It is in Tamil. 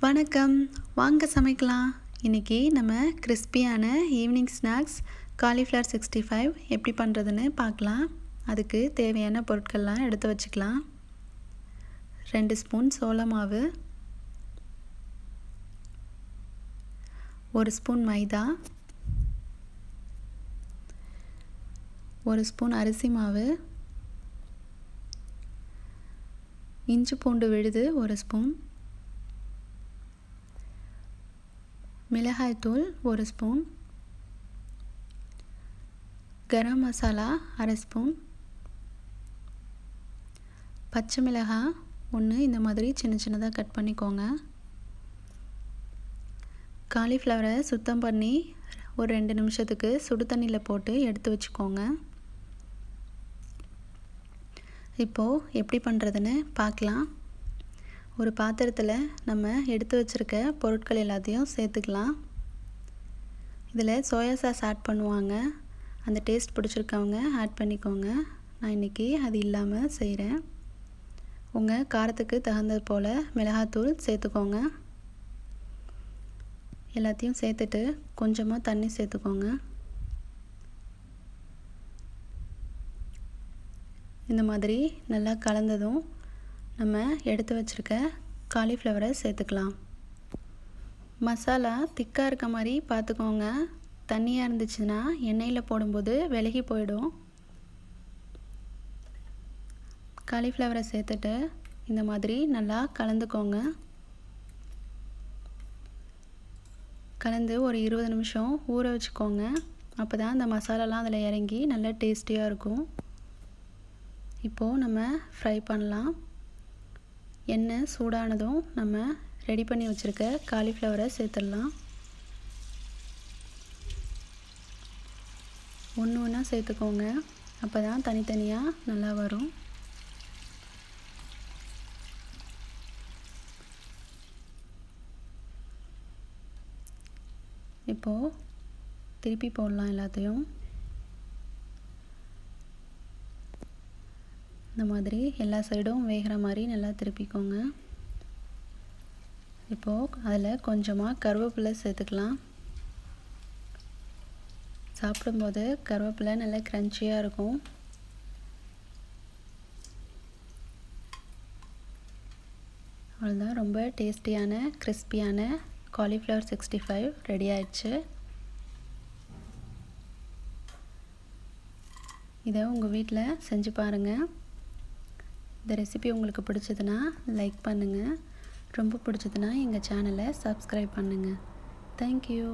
வணக்கம், வாங்க சமைக்கலாம். இன்றைக்கி நம்ம கிறிஸ்பியான ஈவினிங் ஸ்நாக்ஸ் காலிஃப்ளவர் 65 எப்படி பண்ணுறதுன்னு பார்க்கலாம். அதுக்கு தேவையான பொருட்கள்லாம் எடுத்து வச்சுக்கலாம். 2 ஸ்பூன் சோள மாவு, 1 ஸ்பூன் மைதா, 1 ஸ்பூன் அரிசி மாவு, இஞ்சி பூண்டு விழுது 1 ஸ்பூன், மிளகாய்த்தூள் 1 ஸ்பூன், கரம் மசாலா அரை ஸ்பூன், பச்சை மிளகாய் 1 இந்த மாதிரி சின்ன சின்னதாக கட் பண்ணிக்கோங்க. காலிஃப்ளவரை சுத்தம் பண்ணி ஒரு 2 நிமிஷத்துக்கு சுடு தண்ணியில் போட்டு எடுத்து வச்சுக்கோங்க. இப்போது எப்படி பண்ணுறதுன்னு பார்க்கலாம். ஒரு பாத்திரத்தில் நம்ம எடுத்து வச்சுருக்க பொருட்கள் எல்லாத்தையும் சேர்த்துக்கலாம். இதில் சோயா சாஸ் ஆட் பண்ணுவாங்க. அந்த டேஸ்ட் பிடிச்சிருக்கவங்க ஆட் பண்ணிக்கோங்க. நான் இன்றைக்கி அது இல்லாமல் செய்கிறேன். உங்கள் காரத்துக்கு தகுந்தது போல் மிளகாத்தூள் சேர்த்துக்கோங்க. எல்லாத்தையும் சேர்த்துட்டு கொஞ்சமாக தண்ணி சேர்த்துக்கோங்க. இந்த மாதிரி நல்லா கலந்ததும் நம்ம எடுத்து வச்சுருக்க காலிஃப்ளவரை சேர்த்துக்கலாம். மசாலா திக்காக இருக்க மாதிரி பார்த்துக்கோங்க. தண்ணியாக இருந்துச்சுன்னா எண்ணெயில் போடும்போது விலகி போயிடும். காலிஃப்ளவரை சேர்த்துட்டு இந்த மாதிரி நல்லா கலந்துக்கோங்க. கலந்து ஒரு 20 நிமிஷம் ஊற வச்சுக்கோங்க. அப்போ தான் அந்த மசாலாலாம் அதில் இறங்கி நல்லா டேஸ்டியாக இருக்கும். இப்போது நம்ம ஃப்ரை பண்ணலாம். எண்ணெய் சூடானதும் நம்ம ரெடி பண்ணி வச்சுருக்க காலிஃப்ளவரை சேர்த்துடலாம். ஒன்று ஒன்றா சேர்த்துக்கோங்க. அப்போ தான் தனித்தனியாக நல்லா வரும். இப்போது திருப்பி போடலாம் எல்லாத்தையும். இந்த மாதிரி எல்லா சைடும் வேகிற மாதிரி நல்லா திருப்பிக்கோங்க. இப்போது அதில் கொஞ்சமாக கருவேப்பிலை சேர்த்துக்கலாம். சாப்பிடும்போது கருவேப்பிலை நல்லா க்ரன்ச்சியாக இருக்கும். அவ்வளோதான், ரொம்ப டேஸ்டியான கிறிஸ்பியான காலிஃப்ளவர் 65 ரெடி ஆயிடுச்சு. இதை உங்கள் வீட்டில் செஞ்சு பாருங்கள். இந்த ரெசிபி உங்களுக்கு பிடிச்சதுன்னா லைக் பண்ணுங்கள். ரொம்ப பிடிச்சதுன்னா எங்கள் சேனலை சப்ஸ்கிரைப் பண்ணுங்கள். தேங்க்யூ.